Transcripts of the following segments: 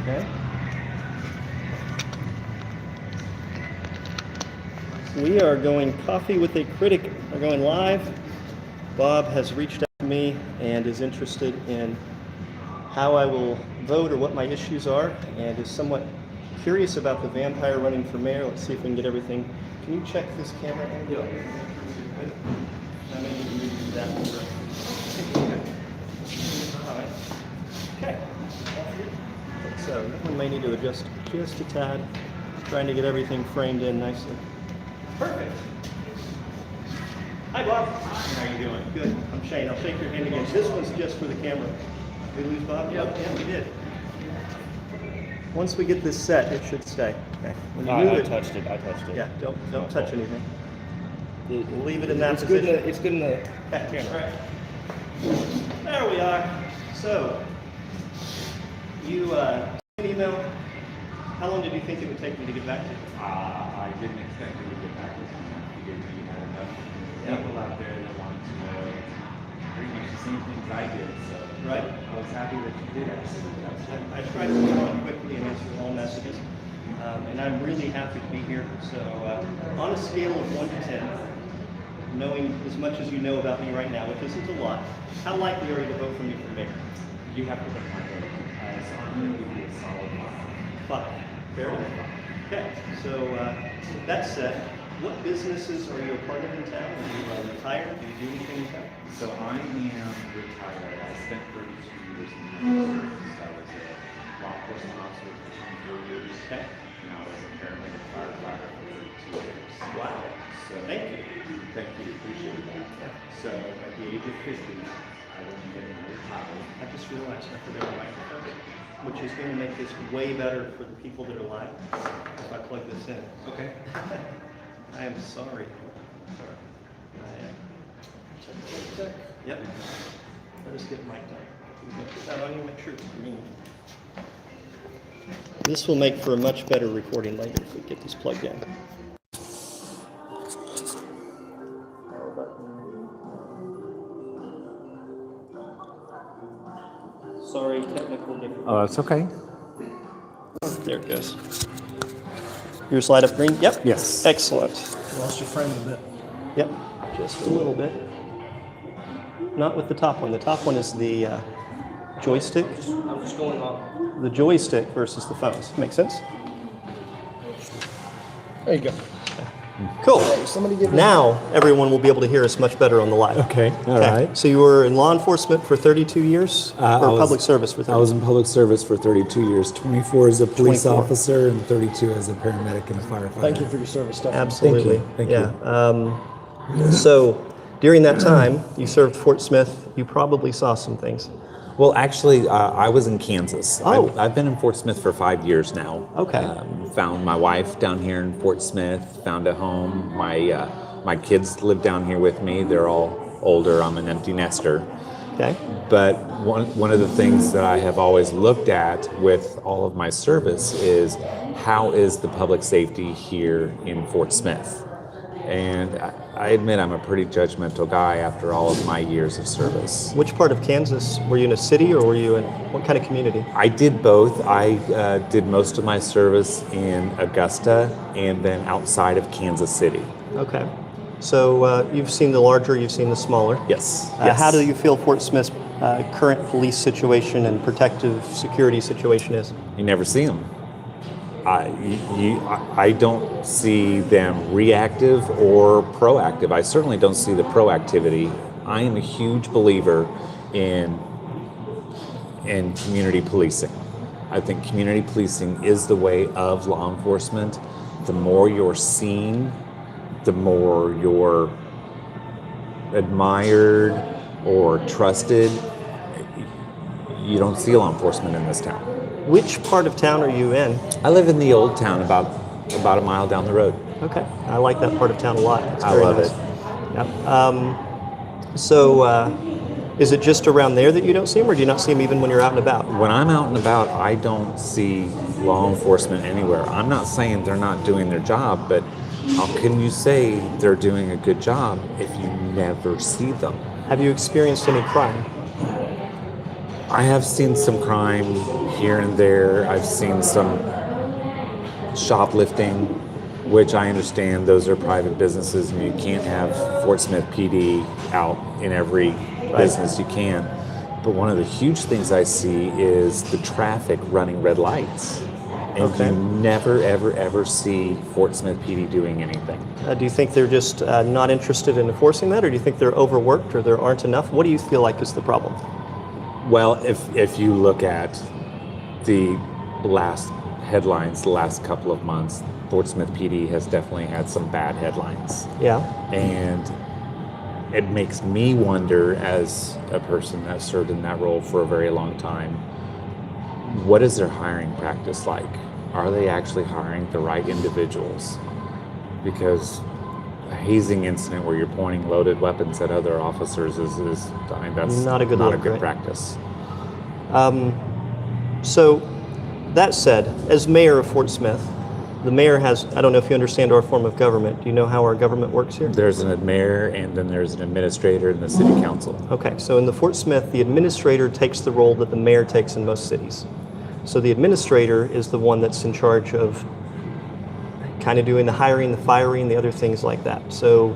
Okay. We are going coffee with a critic. We're going live. Bob has reached out to me and is interested in how I will vote or what my issues are, and is somewhat curious about the vampire running for mayor. Let's see if we can get everything. Can you check this camera angle? I may need to move that over. All right. Okay. So that one may need to adjust just a tad. Trying to get everything framed in nicely. Perfect. Hi, Bob. How are you doing? Good. I'm Shane. I'll shake your hand again. This one's just for the camera. Did we lose Bob? Yep. Yeah, we did. Once we get this set, it should stay. Okay. When you move I touched it. Yeah. Don't touch anything. We'll leave it in that it's position. It's good in the camera. All right. There we are. So, you sent an email. How long did you think it would take me to get back to you? I didn't expect you to get back with me. I figured you had enough people out there that wanted to know pretty much the same things I did. So Right. I was happy that you did actually. I try to respond quickly and answer all messages, and I'm really happy to be here. So, on a scale of 1 to 10, knowing as much as you know about me right now, which isn't a lot, how likely are you to vote for me for mayor? You have to put my vote as I'm going to give you a solid 5. 5. Fair enough. Okay, so that said, what businesses are you a part of in town? Are you retired? Do you do anything in town? So I am retired. I spent 32 years in the service. I was a law enforcement officer for 24 years. Okay. And I was a paramedic firefighter for 32 years. Wow. So Thank you. Thank you. Appreciate that. So at the age of 50, I went ahead and retired. I just realized I forgot my microphone, which is going to make this way better for the people that are live if I plug this in. Okay. I am sorry. Check. Yep. Let us get mic'd up. Put that on you, make sure it's green. This will make for a much better recording later if we get this plugged in. Sorry, technical difficulty. Oh, that's okay. There it goes. Your slide up green? Yep. Yes. Excellent. Lost your frame a bit. Yep. Just a little bit. Not with the top one. The top one is the joystick. I'm just going on. The joystick versus the phones. Make sense? There you go. Cool. Somebody give me. Now everyone will be able to hear us much better on the live. Okay, all right. So you were in law enforcement for 32 years, or public service for 32? I was in public service for 32 years, 24 as a police 24. officer and 32 as a paramedic and a firefighter. Thank you for your service, Stephanie. Absolutely. Thank you. So during that time, you served Fort Smith. You probably saw some things. Well, actually, I was in Kansas. Oh. I've been in Fort Smith for 5 years now. Okay. Found my wife down here in Fort Smith, found a home. My kids live down here with me. They're all older. I'm an empty nester. Okay. But one of the things that I have always looked at with all of my service is how is the public safety here in Fort Smith? And I admit I'm a pretty judgmental guy after all of my years of service. Which part of Kansas? Were you in a city or were you in what kind of community? I did both. I did most of my service in Augusta and then outside of Kansas City. Okay. So you've seen the larger, you've seen the smaller. Yes. How do you feel Fort Smith's current police situation and protective security situation is? You never see them. I don't see them reactive or proactive. I certainly don't see the proactivity. I am a huge believer in community policing. I think community policing is the way of law enforcement. The more you're seen, the more you're admired or trusted. You don't see law enforcement in this town. Which part of town are you in? I live in the old town, about a mile down the road. Okay, I like that part of town a lot. It's I very love nice. it. Yep. So, is it just around there that you don't see them, or do you not see them even when you're out and about? When I'm out and about, I don't see law enforcement anywhere. I'm not saying they're not doing their job, but how can you say they're doing a good job if you never see them? Have you experienced any crime? I have seen some crime here and there. I've seen some shoplifting, which I understand those are private businesses and you can't have Fort Smith PD out in every business you can. But one of the huge things I see is the traffic running red lights. And you never, ever, ever see Fort Smith PD doing anything. Do you think they're just not interested in enforcing that, or do you think they're overworked, or there aren't enough? What do you feel like is the problem? Well, if you look at the last headlines, the last couple of months, Fort Smith PD has definitely had some bad headlines. Yeah. And it makes me wonder, as a person that served in that role for a very long time, what is their hiring practice like? Are they actually hiring the right individuals? Because a hazing incident where you're pointing loaded weapons at other officers is I mean, that's not a good look, right? practice. So that said, as mayor of Fort Smith, the mayor has, I don't know if you understand our form of government. Do you know how our government works here? There's a mayor and then there's an administrator in the city council. Okay, so in the Fort Smith, the administrator takes the role that the mayor takes in most cities. So the administrator is the one that's in charge of kind of doing the hiring, the firing, the other things like that. So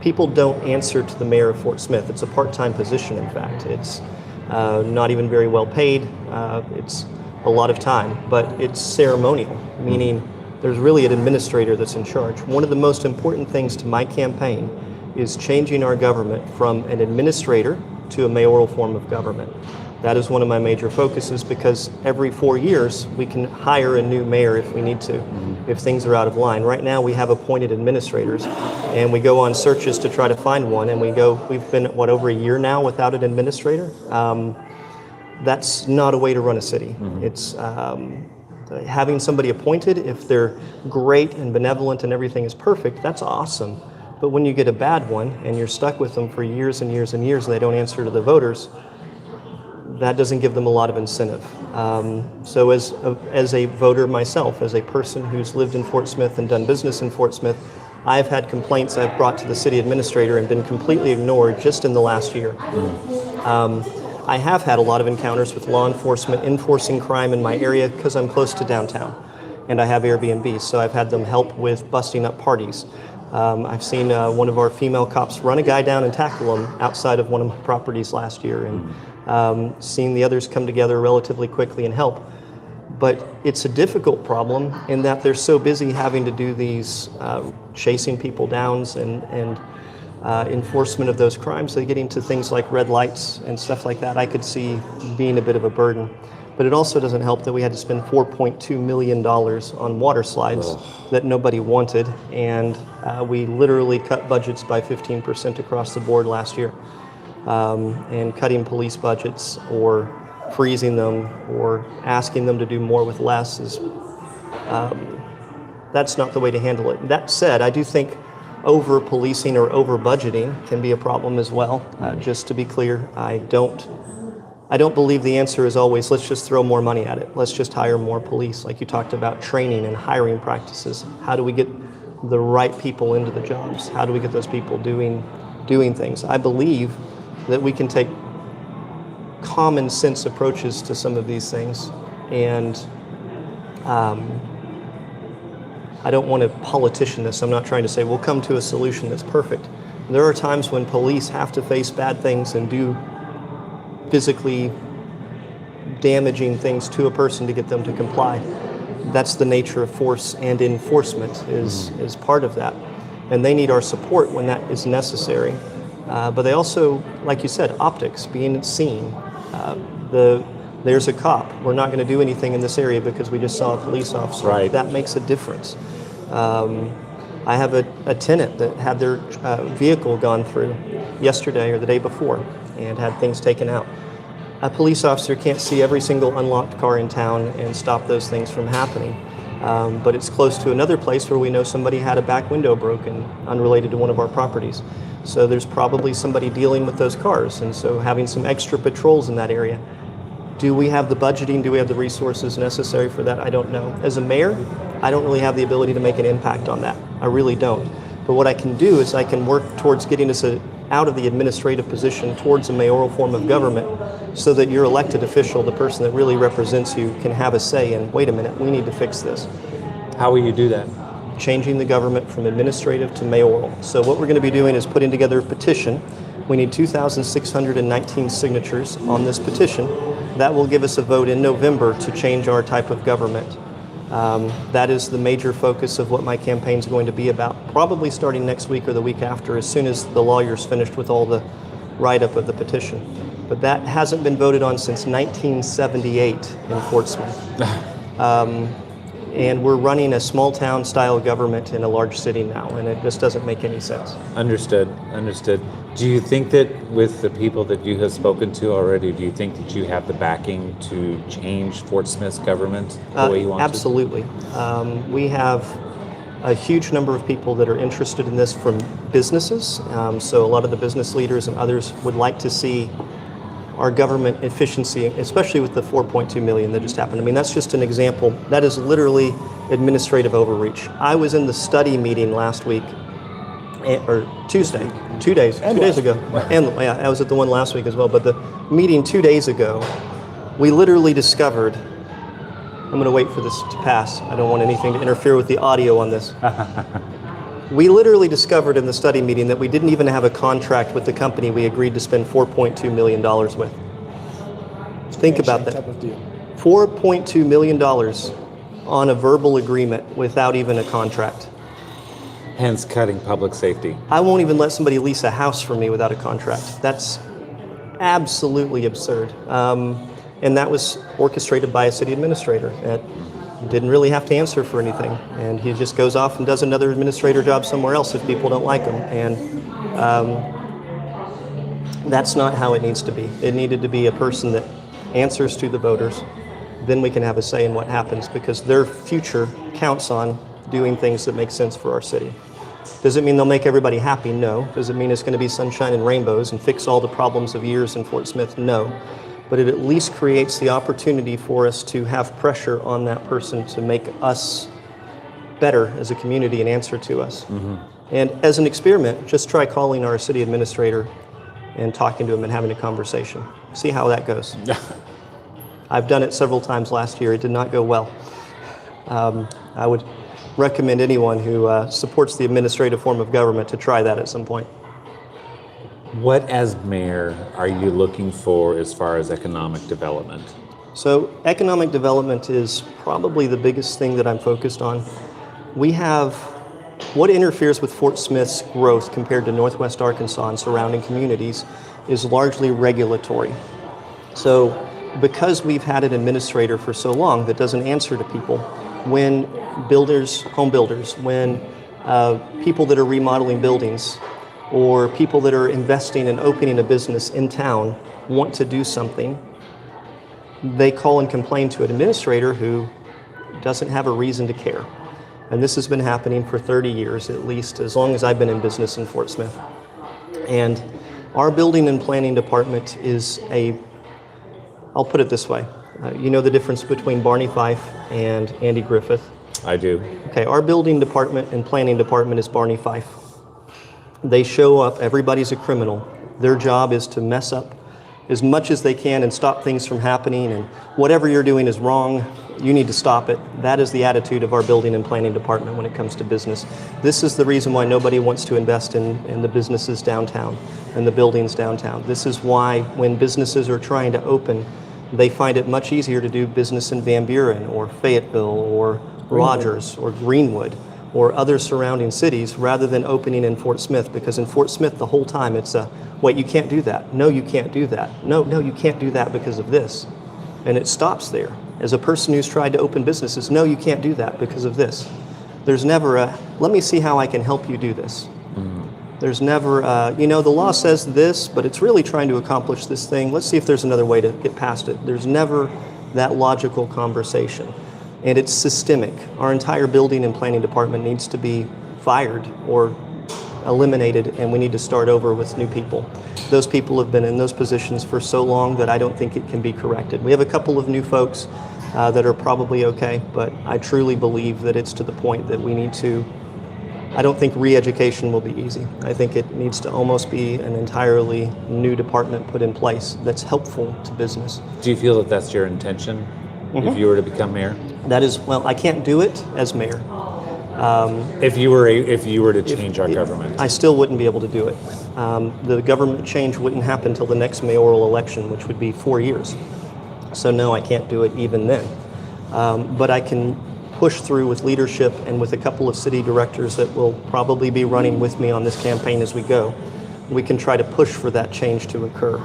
people don't answer to the mayor of Fort Smith. It's a part-time position, in fact. It's not even very well paid. It's a lot of time, but it's ceremonial, meaning there's really an administrator that's in charge. One of the most important things to my campaign is changing our government from an administrator to a mayoral form of government. That is one of my major focuses, because every 4 years we can hire a new mayor if we need to, if things are out of line. Right now we have appointed administrators, and we go on searches to try to find one, and we've been, over a year now without an administrator? That's not a way to run a city. It's having somebody appointed, if they're great and benevolent and everything is perfect, that's awesome. But when you get a bad one and you're stuck with them for years and years and years and they don't answer to the voters, that doesn't give them a lot of incentive. So as a voter myself, as a person who's lived in Fort Smith and done business in Fort Smith, I've had complaints I've brought to the city administrator and been completely ignored just in the last year. I have had a lot of encounters with law enforcement enforcing crime in my area because I'm close to downtown and I have Airbnb, so I've had them help with busting up parties. I've seen one of our female cops run a guy down and tackle him outside of one of my properties last year, and seen the others come together relatively quickly and help. But it's a difficult problem in that they're so busy having to do these chasing people downs and enforcement of those crimes, they get into things like red lights and stuff like that. I could see being a bit of a burden. But it also doesn't help that we had to spend $4.2 million on water slides that nobody wanted, and we literally cut budgets by 15% across the board last year. And cutting police budgets or freezing them or asking them to do more with less is that's not the way to handle it. That said, I do think over policing or over budgeting can be a problem as well. Just to be clear, I don't believe the answer is always let's just throw more money at it. Let's just hire more police. Like you talked about training and hiring practices. How do we get the right people into the jobs? How do we get those people doing things? I believe that we can take common sense approaches to some of these things, and I don't want to politician this. I'm not trying to say we'll come to a solution that's perfect. There are times when police have to face bad things and do physically damaging things to a person to get them to comply. That's the nature of force, and enforcement is part of that. And they need our support when that is necessary. But they also, like you said, optics, being seen. There's a cop. We're not going to do anything in this area because we just saw a police officer. Right. That makes a difference. I have a tenant that had their vehicle gone through yesterday or the day before and had things taken out. A police officer can't see every single unlocked car in town and stop those things from happening. But it's close to another place where we know somebody had a back window broken unrelated to one of our properties. So there's probably somebody dealing with those cars, and so having some extra patrols in that area. Do we have the budgeting? Do we have the resources necessary for that? I don't know. As a mayor, I don't really have the ability to make an impact on that. I really don't. But what I can do is I can work towards getting us out of the administrative position towards a mayoral form of government so that your elected official, the person that really represents you, can have a say in, wait a minute, we need to fix this. How will you do that? Changing the government from administrative to mayoral. So what we're going to be doing is putting together a petition. We need 2,619 signatures on this petition. That will give us a vote in November to change our type of government. That is the major focus of what my campaign is going to be about, probably starting next week or the week after, as soon as the lawyer's finished with all the write-up of the petition. But that hasn't been voted on since 1978 in Fort Smith. And we're running a small town style government in a large city now, and it just doesn't make any sense. Understood. Do you think that with the people that you have spoken to already, do you think that you have the backing to change Fort Smith's government the way you want absolutely. We have a huge number of people that are interested in this from businesses. So a lot of the business leaders and others would like to see our government efficiency, especially with the 4.2 million that just happened. I mean, that's just an example. That is literally administrative overreach. I was in the study meeting last week, or Tuesday, two days ago. And yeah, I was at the one last week as well. But the meeting 2 days ago, we literally discovered, I'm going to wait for this to pass. I don't want anything to interfere with the audio on this. We literally discovered in the study meeting that we didn't even have a contract with the company we agreed to spend $4.2 million with. Think about that. Type of deal. $4.2 million on a verbal agreement without even a contract. Hence cutting public safety. I won't even let somebody lease a house for me without a contract. That's absolutely absurd. And that was orchestrated by a city administrator that didn't really have to answer for anything. And he just goes off and does another administrator job somewhere else if people don't like him. And that's not how it needs to be. It needed to be a person that answers to the voters. Then we can have a say in what happens, because their future counts on doing things that make sense for our city. Does it mean they'll make everybody happy? No. Does it mean it's going to be sunshine and rainbows and fix all the problems of years in Fort Smith? No. But it at least creates the opportunity for us to have pressure on that person to make us better as a community and answer to us. Mm-hmm. And as an experiment, just try calling our city administrator and talking to him and having a conversation. See how that goes. I've done it several times last year. It did not go well. I would recommend anyone who supports the administrative form of government to try that at some point. What, as mayor, are you looking for as far as economic development? So economic development is probably the biggest thing that I'm focused on. We have, what interferes with Fort Smith's growth compared to Northwest Arkansas and surrounding communities is largely regulatory. So because we've had an administrator for so long that doesn't answer to people, when builders, home builders, when people that are remodeling buildings, or people that are investing and opening a business in town want to do something, they call and complain to an administrator who doesn't have a reason to care. And this has been happening for 30 years, at least as long as I've been in business in Fort Smith. And our building and planning department is I'll put it this way. You know the difference between Barney Fife and Andy Griffith? I do. Okay, our building department and planning department is Barney Fife. They show up, everybody's a criminal. Their job is to mess up as much as they can and stop things from happening, and whatever you're doing is wrong, you need to stop it. That is the attitude of our building and planning department when it comes to business. This is the reason why nobody wants to invest in the businesses downtown and the buildings downtown. This is why when businesses are trying to open, they find it much easier to do business in Van Buren or Fayetteville or Rogers or Greenwood or other surrounding cities rather than opening in Fort Smith, because in Fort Smith the whole time it's wait, you can't do that. No, you can't do that. No, you can't do that because of this. And it stops there. As a person who's tried to open businesses, no, you can't do that because of this. There's never let me see how I can help you do this. Mm-hmm. There's never, the law says this, but it's really trying to accomplish this thing. Let's see if there's another way to get past it. There's never that logical conversation. And it's systemic. Our entire building and planning department needs to be fired or eliminated, and we need to start over with new people. Those people have been in those positions for so long that I don't think it can be corrected. We have a couple of new folks that are probably okay, but I truly believe that it's to the point that we need to I don't think re-education will be easy. I think it needs to almost be an entirely new department put in place that's helpful to business. Do you feel that that's your intention if you were to become mayor? That is, well, I can't do it as mayor. If you were to change our government, I still wouldn't be able to do it. The government change wouldn't happen until the next mayoral election, which would be 4 years. So no, I can't do it even then. But I can push through with leadership and with a couple of city directors that will probably be running with me on this campaign as we go. We can try to push for that change to occur.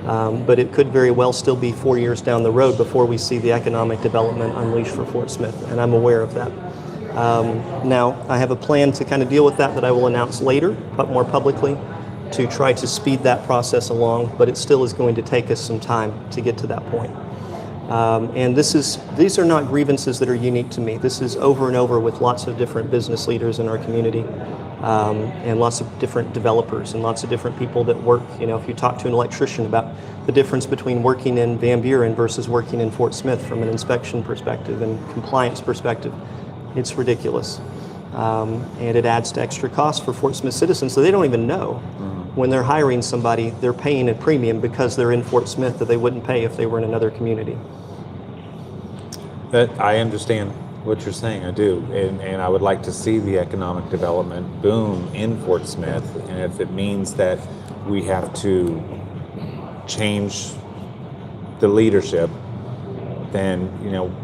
But it could very well still be 4 years down the road before we see the economic development unleashed for Fort Smith, and I'm aware of that. Now, I have a plan to kind of deal with that I will announce later, but more publicly, to try to speed that process along, but it still is going to take us some time to get to that point. And these are not grievances that are unique to me. This is over and over with lots of different business leaders in our community, and lots of different developers and lots of different people that work. You know, if you talk to an electrician about the difference between working in Van Buren versus working in Fort Smith from an inspection perspective and compliance perspective, it's ridiculous. And it adds to extra costs for Fort Smith citizens, so they don't even know when they're hiring somebody, they're paying a premium because they're in Fort Smith that they wouldn't pay if they were in another community. that I understand what you're saying. I do, and I would like to see the economic development boom in Fort Smith. And if it means that we have to change the leadership, then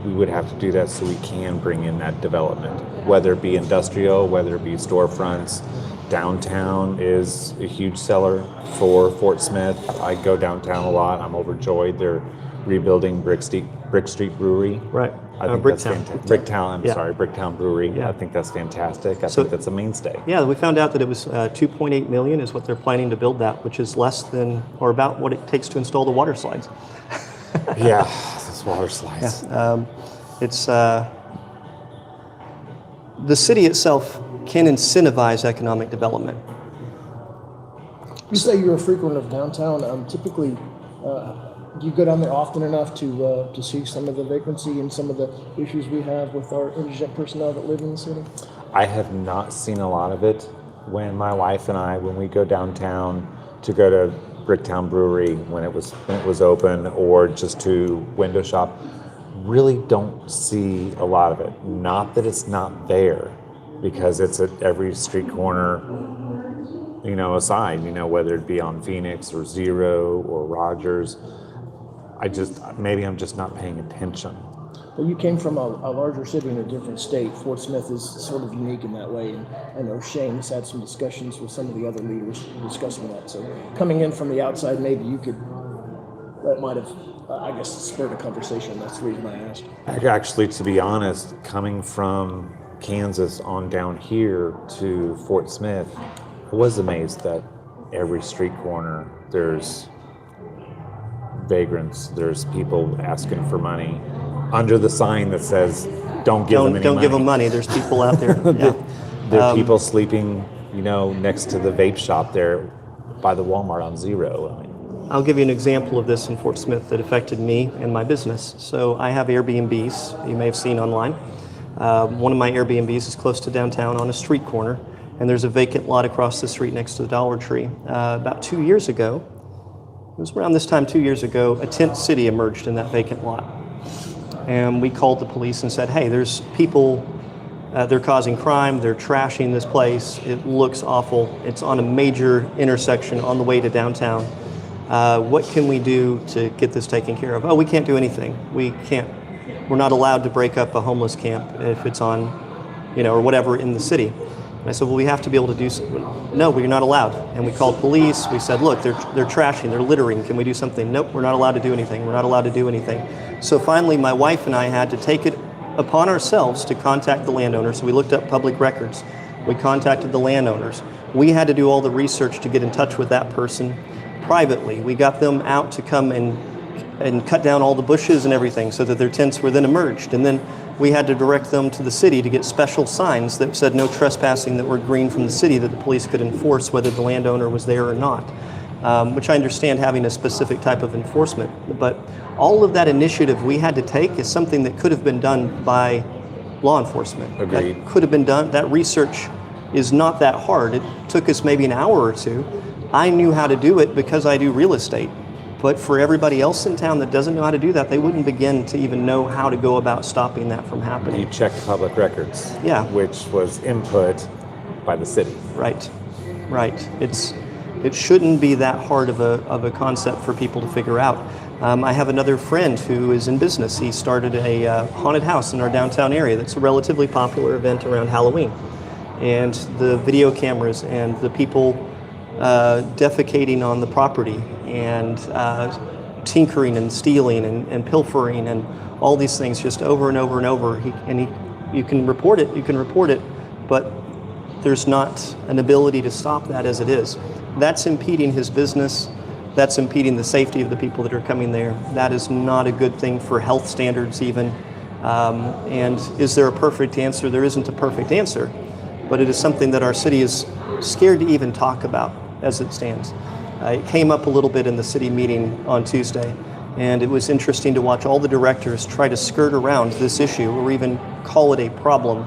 we would have to do that so we can bring in that development, whether it be industrial, whether it be storefronts. Downtown is a huge seller for Fort Smith. I go downtown a lot. I'm overjoyed. They're rebuilding Brick Street Brewery. Right. I think that's fantastic. Bricktown Brewery. Yeah. I think that's fantastic. I think that's a mainstay. Yeah, we found out that it was $2.8 million is what they're planning to build that, which is less than or about what it takes to install the water slides. Yeah, those water slides. Yeah. It's the city itself can incentivize economic development. You say you're a frequent of downtown. Typically, do you go down there often enough to see some of the vacancy and some of the issues we have with our indigent personnel that live in the city? I have not seen a lot of it. When my wife and I, when we go downtown to go to Bricktown Brewery when it was open, or just to window shop, really don't see a lot of it. Not that it's not there, because it's at every street corner, aside, whether it be on Phoenix or Zero or Rogers. Maybe I'm just not paying attention. Well, you came from a larger city in a different state. Fort Smith is sort of unique in that way, and I know Shane's had some discussions with some of the other leaders discussing that. So coming in from the outside, maybe that might have, spurred a conversation. That's the reason I asked. Actually, to be honest, coming from Kansas on down here to Fort Smith, I was amazed that every street corner there's vagrants, there's people asking for money under the sign that says don't give them any money. Don't give them money. There's people out there. Yeah. There are people sleeping, next to the vape shop there by the Walmart on Zero. I'll give you an example of this in Fort Smith that affected me and my business. So I have Airbnbs, you may have seen online. One of my Airbnbs is close to downtown on a street corner, and there's a vacant lot across the street next to the Dollar Tree. About 2 years ago, it was around this time 2 years ago, a tent city emerged in that vacant lot. And we called the police and said, hey, there's people, they're causing crime, they're trashing this place, it looks awful, it's on a major intersection on the way to downtown. What can we do to get this taken care of? Oh, we can't do anything. We're not allowed to break up a homeless camp if it's on, or whatever in the city. And I said, well, we have to be able to do something. No, we're not allowed. And we called police. We said, look, they're trashing, they're littering. Can we do something? Nope, we're not allowed to do anything. We're not allowed to do anything. So finally, my wife and I had to take it upon ourselves to contact the landowners. So we looked up public records. We contacted the landowners. We had to do all the research to get in touch with that person privately. We got them out to come and cut down all the bushes and everything so that their tents were then emerged. And then we had to direct them to the city to get special signs that said no trespassing that were green from the city that the police could enforce whether the landowner was there or not, which I understand having a specific type of enforcement. But all of that initiative we had to take is something that could have been done by law enforcement. Agreed. That could have been done. That research is not that hard. It took us maybe an hour or two. I knew how to do it because I do real estate. But for everybody else in town that doesn't know how to do that, they wouldn't begin to even know how to go about stopping that from happening. You checked public records, Yeah. which was input by the city. Right. It shouldn't be that hard of a concept for people to figure out. I have another friend who is in business. He started a haunted house in our downtown area that's a relatively popular event around Halloween. And the video cameras and the people defecating on the property and tinkering and stealing and pilfering and all these things just over and over and over. You can report it, but there's not an ability to stop that as it is. That's impeding his business. That's impeding the safety of the people that are coming there. That is not a good thing for health standards even. And is there a perfect answer? There isn't a perfect answer, but it is something that our city is scared to even talk about as it stands. It came up a little bit in the city meeting on Tuesday, and it was interesting to watch all the directors try to skirt around this issue or even call it a problem.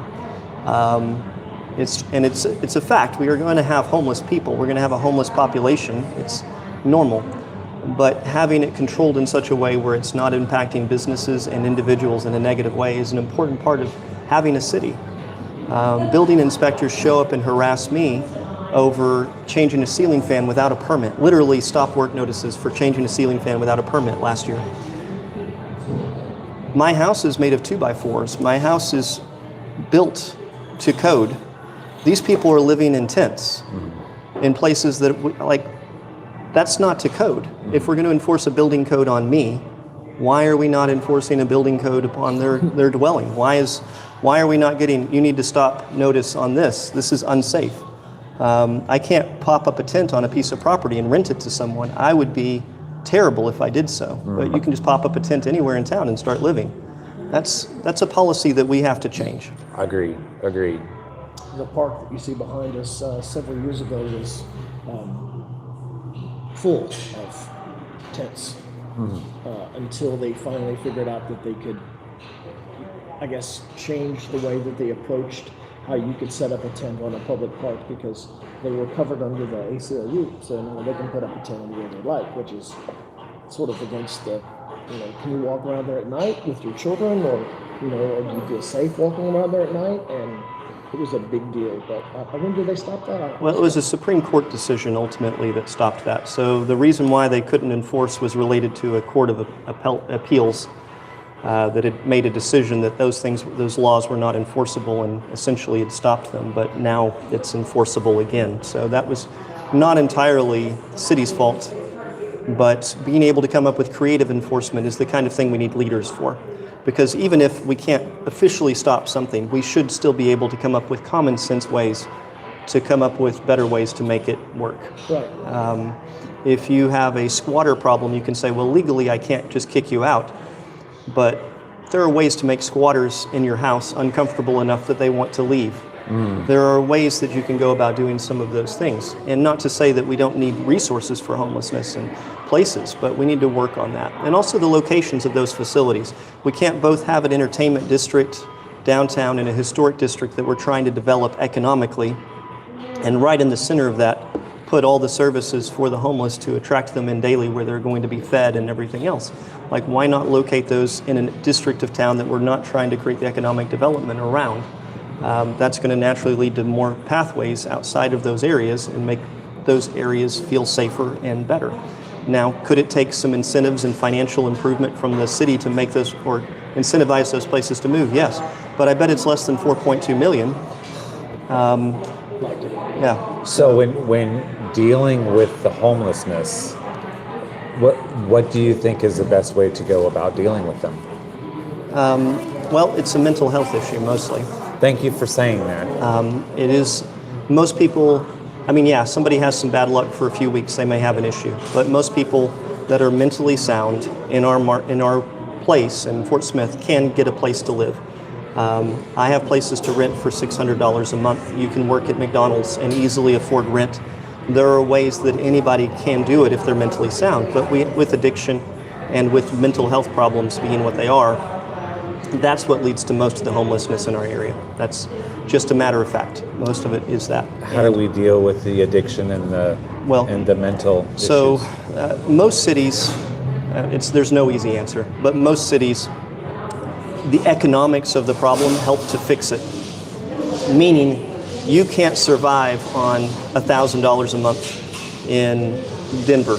It's a fact. We are going to have homeless people. We're going to have a homeless population. It's normal. But having it controlled in such a way where it's not impacting businesses and individuals in a negative way is an important part of having a city. Building inspectors show up and harass me over changing a ceiling fan without a permit. Literally stop work notices for changing a ceiling fan without a permit last year. My house is made of 2x4s. My house is built to code. These people are living in tents in places that, that's not to code. If we're going to enforce a building code on me, why are we not enforcing a building code upon their dwelling? Why are we not getting, you need to stop notice on this? This is unsafe. I can't pop up a tent on a piece of property and rent it to someone. I would be terrible if I did so. But you can just pop up a tent anywhere in town and start living. That's a policy that we have to change. Agreed. The park that you see behind us several years ago was full of tents until they finally figured out that they could, I guess, change the way that they approached how you could set up a tent on a public park, because they were covered under the ACLU, so they can put up a tent anywhere they like, which is sort of against the, can you walk around there at night with your children, or do you feel safe walking around there at night? And it was a big deal, but when did they stop that? Well, it was a Supreme Court decision ultimately that stopped that. So the reason why they couldn't enforce was related to a court of appeals that had made a decision that those laws were not enforceable, and essentially had stopped them. But now it's enforceable again. So that was not entirely the city's fault, but being able to come up with creative enforcement is the kind of thing we need leaders for. Because even if we can't officially stop something, we should still be able to come up with common sense ways to come up with better ways to make it work. Right. If you have a squatter problem, you can say, well, legally I can't just kick you out. But there are ways to make squatters in your house uncomfortable enough that they want to leave. There are ways that you can go about doing some of those things. And not to say that we don't need resources for homelessness and places, but we need to work on that. And also the locations of those facilities. We can't both have an entertainment district downtown and a historic district that we're trying to develop economically, and right in the center of that, put all the services for the homeless to attract them in daily where they're going to be fed and everything else. Why not locate those in a district of town that we're not trying to create the economic development around? That's going to naturally lead to more pathways outside of those areas and make those areas feel safer and better. Now, could it take some incentives and financial improvement from the city to make those, or incentivize those places to move? Yes, but I bet it's less than 4.2 million. Yeah. So when dealing with the homelessness, what do you think is the best way to go about dealing with them? Well, it's a mental health issue mostly. Thank you for saying that. It is, most people, somebody has some bad luck for a few weeks, they may have an issue. But most people that are mentally sound in our place in Fort Smith can get a place to live. I have places to rent for $600 a month. You can work at McDonald's and easily afford rent. There are ways that anybody can do it if they're mentally sound. But with addiction and with mental health problems being what they are, That's what leads to most of the homelessness in our area. That's just a matter of fact. Most of it is that. How do we deal with the addiction and the mental So issues? most cities, there's no easy answer, but most cities, the economics of the problem help to fix it. Meaning, you can't survive on $1,000 a month in Denver.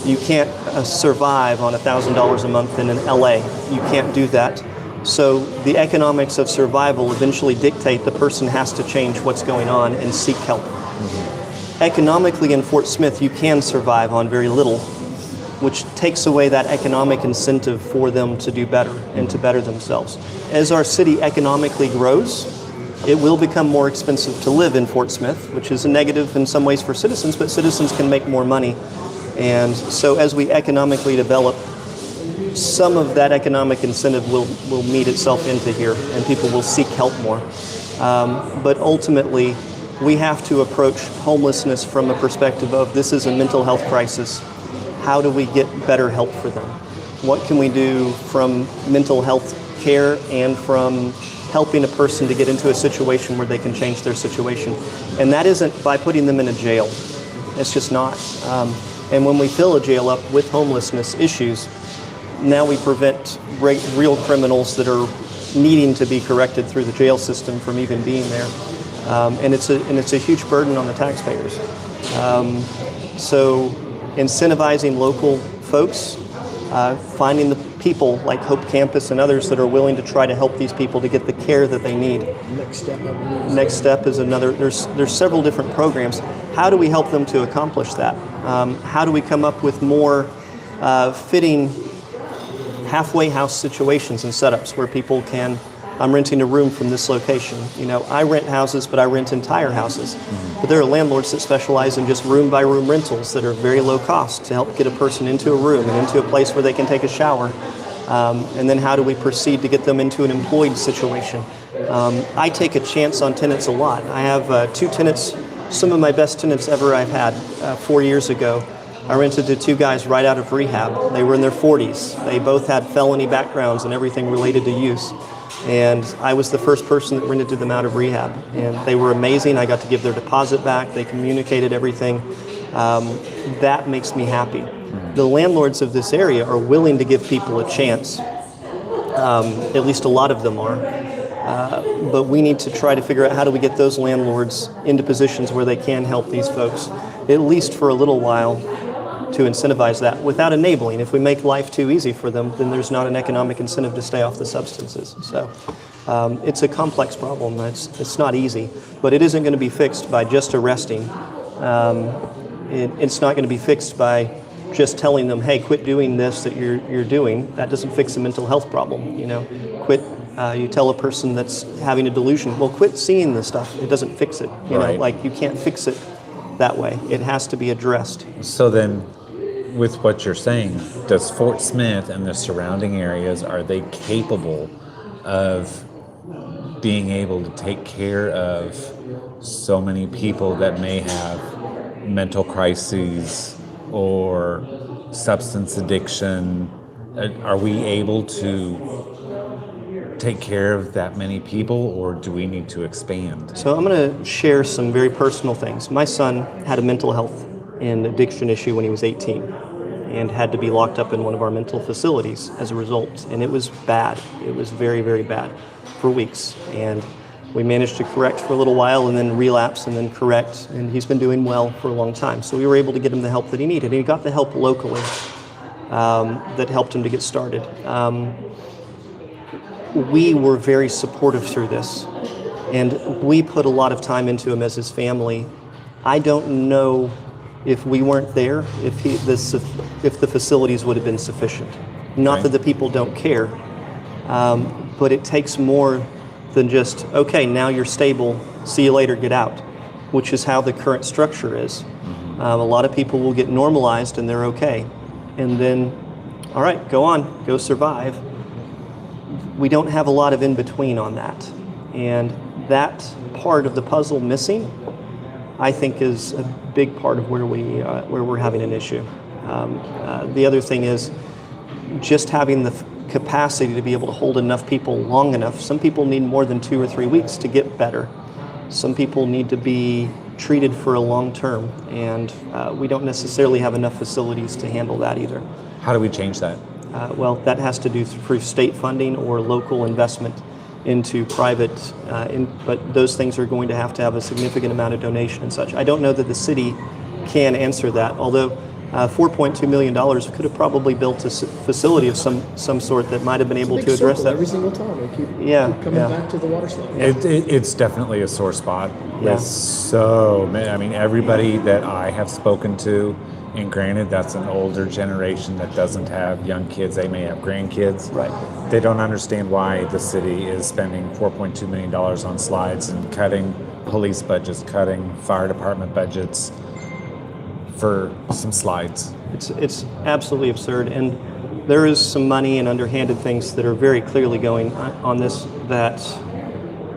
You can't survive on $1,000 a month in LA. You can't do that. So the economics of survival eventually dictate the person has to change what's going on and seek help. Economically in Fort Smith, you can survive on very little, which takes away that economic incentive for them to do better and to better themselves. As our city economically grows, it will become more expensive to live in Fort Smith, which is a negative in some ways for citizens, but citizens can make more money. And so as we economically develop, some of that economic incentive will meet itself into here, and people will seek help more. But ultimately, we have to approach homelessness from a perspective of this is a mental health crisis. How do we get better help for them? What can we do from mental health care and from helping a person to get into a situation where they can change their situation? And that isn't by putting them in a jail. It's just not. And when we fill a jail up with homelessness issues, now we prevent real criminals that are needing to be corrected through the jail system from even being there. And it's a huge burden on the taxpayers. So incentivizing local folks, finding the people like Hope Campus and others that are willing to try to help these people to get the care that they need. Next Step is another. There's several different programs. How do we help them to accomplish that? How do we come up with more fitting halfway house situations and setups where people can, I'm renting a room from this location. You know, I rent houses, but I rent entire houses. But there are landlords that specialize in just room by room rentals that are very low cost to help get a person into a room and into a place where they can take a shower. And then how do we proceed to get them into an employed situation? I take a chance on tenants a lot. I have 2 tenants, some of my best tenants ever I've had 4 years ago. I rented to 2 guys right out of rehab. They were in their 40s. They both had felony backgrounds and everything related to use. And I was the first person that rented to them out of rehab. And they were amazing. I got to give their deposit back. They communicated everything. That makes me happy. The landlords of this area are willing to give people a chance. At least a lot of them are. But we need to try to figure out how do we get those landlords into positions where they can help these folks, at least for a little while, to incentivize that without enabling. If we make life too easy for them, then there's not an economic incentive to stay off the substances. So it's a complex problem. It's not easy, but it isn't going to be fixed by just arresting. It's not going to be fixed by just telling them, hey, quit doing this that you're doing. That doesn't fix a mental health problem. You know, quit. You tell a person that's having a delusion, well, quit seeing this stuff. It doesn't fix it. You know, like you can't fix it that way. It has to be addressed. So then, with what you're saying, does Fort Smith and the surrounding areas, are they capable of being able to take care of so many people that may have mental crises or substance addiction? Are we able to take care of that many people, or do we need to expand? So I'm going to share some very personal things. My son had a mental health and addiction issue when he was 18 and had to be locked up in one of our mental facilities as a result. And it was bad. It was very, very bad for weeks. And we managed to correct for a little while and then relapse and then correct. And he's been doing well for a long time. So we were able to get him the help that he needed. And he got the help locally that helped him to get started. We were very supportive through this. And we put a lot of time into him as his family. I don't know if we weren't there, if the facilities would have been sufficient. Not that the people don't care, but it takes more than just, okay, now you're stable, see you later, get out, which is how the current structure is. A lot of people will get normalized and they're okay. And then, all right, go on, go survive. We don't have a lot of in-between on that. And that part of the puzzle missing, I think, is a big part of where we're having an issue. The other thing is just having capacity to be able to hold enough people long enough. Some people need more than 2 or 3 weeks to get better. Some people need to be treated for a long term, and we don't necessarily have enough facilities to handle that either. How do we change that? Well, that has to do through state funding or local investment into private, but those things are going to have a significant amount of donation and such. I don't know that the city can answer that, although $4.2 million could have probably built a facility of some sort that might have been able to address that. Every single time they keep coming back to the water slide. It's definitely a sore spot. With so many, I mean, everybody that I have spoken to, and granted, that's an older generation that doesn't have young kids. They may have grandkids. Right. They don't understand why the city is spending $4.2 million on slides and cutting police budgets, cutting fire department budgets for some slides. It's absolutely absurd, and there is some money and underhanded things that are very clearly going on this that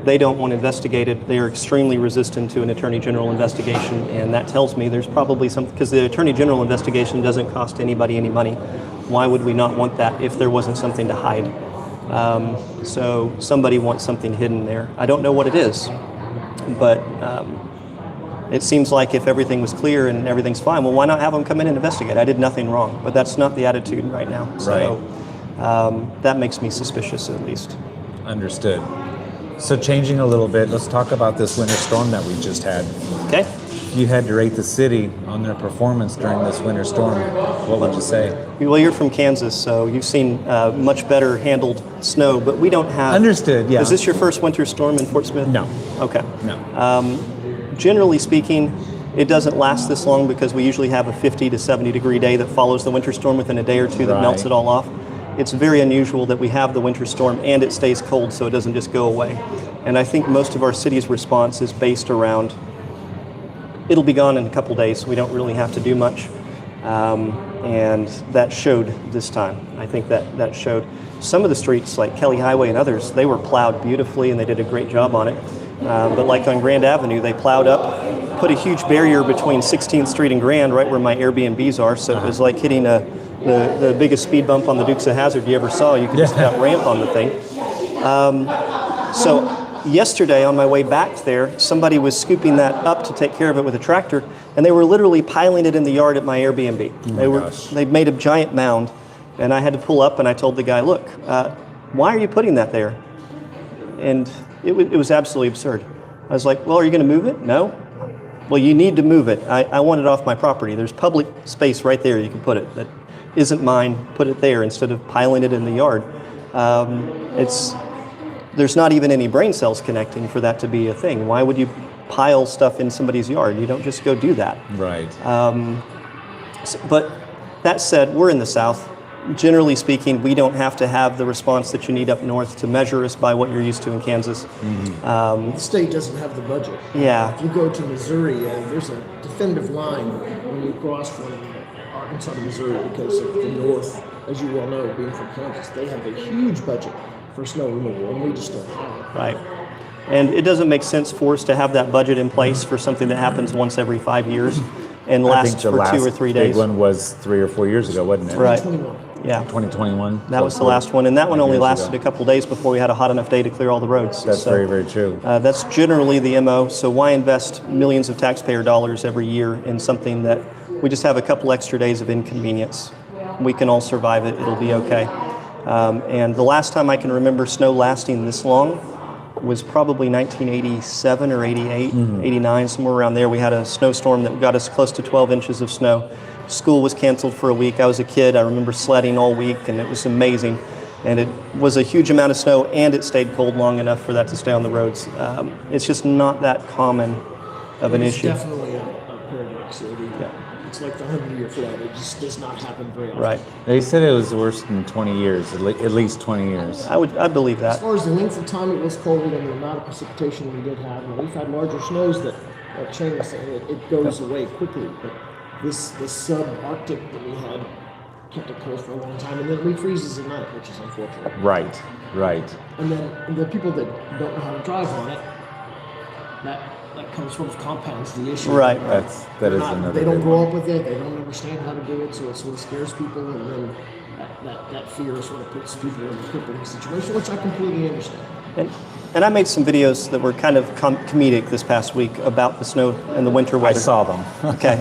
they don't want investigated. They are extremely resistant to an Attorney General investigation, and that tells me there's probably some, because the Attorney General investigation doesn't cost anybody any money. Why would we not want that if there wasn't something to hide? So somebody wants something hidden there. I don't know what it is, but it seems like if everything was clear and everything's fine, well, why not have them come in and investigate? I did nothing wrong, but that's not the attitude right now. So that makes me suspicious, at least. Understood. So changing a little bit, let's talk about this winter storm that we just had. Okay. If you had to rate the city on their performance during this winter storm, what would you say? Well, you're from Kansas, so you've seen much better handled snow, but we don't have... Understood, yeah. Is this your first winter storm in Fort Smith? No. Okay. No. Generally speaking, it doesn't last this long because we usually have a 50 to 70 degree day that follows the winter storm within a day or two that melts it all off. It's very unusual that we have the winter storm and it stays cold so it doesn't just go away. And I think most of our city's response is based around, it'll be gone in a couple days. We don't really have to do much. And that showed this time. I think that showed. Some of the streets, like Kelly Highway and others, they were plowed beautifully and they did a great job on it. But like on Grand Avenue, they plowed up, put a huge barrier between 16th Street and Grand, right where my Airbnbs are. So it was like hitting the biggest speed bump on the Dukes of Hazzard you ever saw. You could just about ramp on the thing. So yesterday on my way back there, somebody was scooping that up to take care of it with a tractor, and they were literally piling it in the yard at my Airbnb. They'd made a giant mound, and I had to pull up, and I told the guy, look, why are you putting that there? And it was absolutely absurd. I was like, well, are you going to move it? No. Well, you need to move it. I want it off my property. There's public space right there you can put it that isn't mine. Put it there instead of piling it in the yard. There's not even any brain cells connecting for that to be a thing. Why would you pile stuff in somebody's yard? You don't just go do that. Right. But that said, we're in the South. Generally speaking, we don't have to have the response that you need up north to measure us by what you're used to in Kansas. The state doesn't have the budget. Yeah. If you go to Missouri, there's a definitive line when you cross from Arkansas to Missouri because of the north, as you well know, being from Kansas. They have a huge budget for snow removal, and we just don't have it. Right. And it doesn't make sense for us to have that budget in place for something that happens once every 5 years and lasts for 2 or 3 days. Big one was 3 or 4 years ago, wasn't it? Right. 2021. Yeah. 2021. That was the last one, and that one only lasted a couple days before we had a hot enough day to clear all the roads. That's very, very true. That's generally the MO. So why invest millions of taxpayer dollars every year in something that we just have a couple extra days of inconvenience? We can all survive it. It'll be okay. And the last time I can remember snow lasting this long was probably 1987 or 88, 89, somewhere around there. We had a snowstorm that got us close to 12 inches of snow. School was canceled for a week. I was a kid. I remember sledding all week, and it was amazing. And it was a huge amount of snow, and it stayed cold long enough for that to stay on the roads. It's just not that common of an issue. It's definitely a paradox. It's like the 100-year flood. It just does not happen very often. Right. They said it was worse than 20 years, at least 20 years. I believe that. As far as the length of time it was cold and the amount of precipitation we did have, we've had larger snows that change, it goes away quickly. But this sub-Arctic that we had kept it cold for a long time, and then it refreezes at night, which is unfortunate. Right. And then the people that don't know how to drive on it, that comes sort of compounds the issue. Right. That is another. They don't big grow one. up with it. They don't understand how to do it, so it sort of scares people. And then that fear sort of puts people in a crippling situation, which I completely understand. And I made some videos that were kind of comedic this past week about the snow and the winter I weather. saw them. Okay.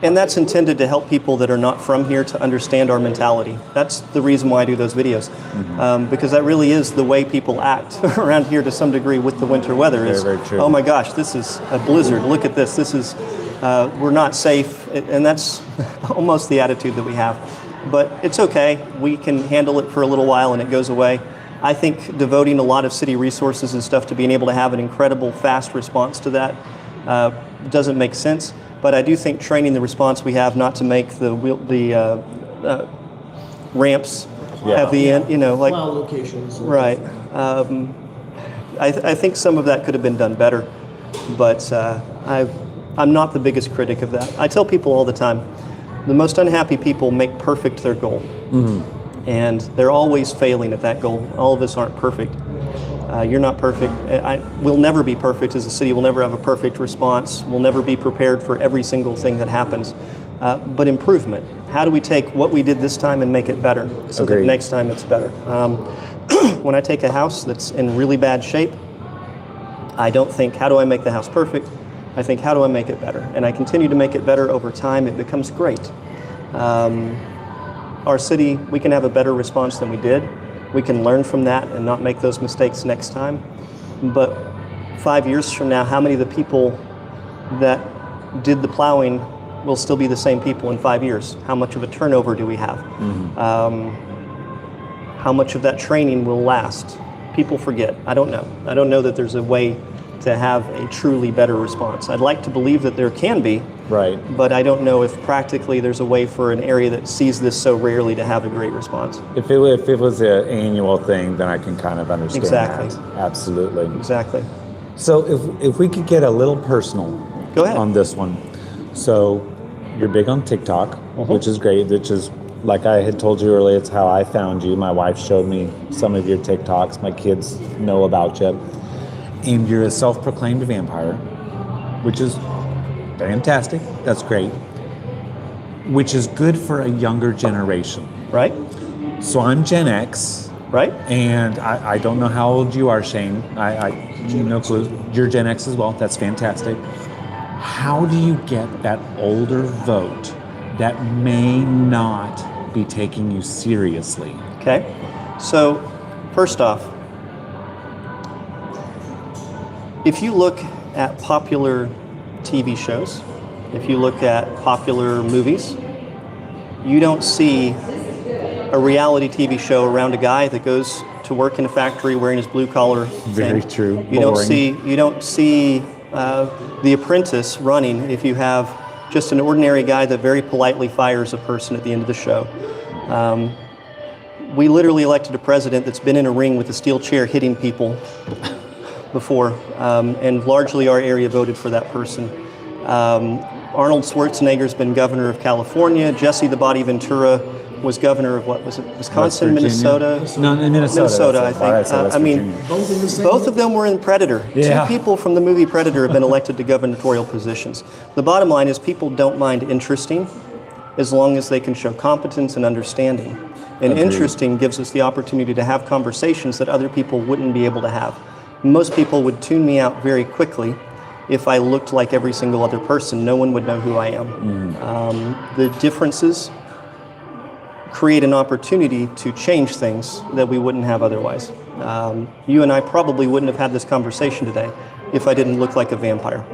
And that's intended to help people that are not from here to understand our mentality. That's the reason why I do those videos. Because that really is the way people act around here to some degree with the winter weather. Is, very true. oh my gosh, this is a blizzard. Look at this. This is, we're not safe. And that's almost the attitude that we have. But it's okay. We can handle it for a little while and it goes away. I think devoting a lot of city resources and stuff to being able to have an incredible fast response to that doesn't make sense. But I do think training the response we have not to make the ramps at the end, like Plow locations. right. I think some of that could have been done better, but I'm not the biggest critic of that. I tell people all the time, the most unhappy people make perfect their goal. And they're always failing at that goal. All of us aren't perfect. You're not perfect. We'll never be perfect as a city. We'll never have a perfect response. We'll never be prepared for every single thing that happens. But improvement. How do we take what we did this time and make it better so that next time it's better? When I take a house that's in really bad shape, I don't think, how do I make the house perfect? I think, how do I make it better? And I continue to make it better over time. It becomes great. Our city, we can have a better response than we did. We can learn from that and not make those mistakes next time. But 5 years from now, how many of the people that did the plowing will still be the same people in 5 years? How much of a turnover do we have? How much of that training will last? People forget. I don't know. I don't know that there's a way to have a truly better response. I'd like to believe that there can be, Right. but I don't know if practically there's a way for an area that sees this so rarely to have a great response. If it was an annual thing, then I can kind of understand Exactly. that. Absolutely. Exactly. So if we could get a little personal Go ahead. on this one. So you're big on TikTok, which is great, which is, like I had told you earlier, it's how I found you. My wife showed me some of your TikToks. My kids know about you. And you're a self-proclaimed vampire, which is fantastic. That's great. Which is good for a younger generation. Right? So I'm Gen X. Right? And I don't know how old you are, Shane. I no clue. You're Gen X as well. That's fantastic. How do you get that older vote that may not be taking you seriously? Okay. So, first off, if you look at popular TV shows, if you look at popular movies, you don't see a reality TV show around a guy that goes to work in a factory wearing his blue collar thing. Very true. You Boring. don't see The Apprentice running if you have just an ordinary guy that very politely fires a person at the end of the show. We literally elected a president that's been in a ring with a steel chair hitting people before, and largely our area voted for that person. Arnold Schwarzenegger's been governor of California. Jesse the Body Ventura was governor of, what was it, Wisconsin, Minnesota? No, in Minnesota. Minnesota, I that's it. All right, think. so West I mean, Virginia. Both in the same both of them were in Predator. Yeah. Two people from the movie Predator have been elected to gubernatorial positions. The bottom line is people don't mind interesting as long as they can show competence and understanding. And Agreed. interesting gives us the opportunity to have conversations that other people wouldn't be able to have. Most people would tune me out very quickly if I looked like every single other person. No one would know who I am. The differences create an opportunity to change things that we wouldn't have otherwise. You and I probably wouldn't have had this conversation today if I didn't look like a vampire.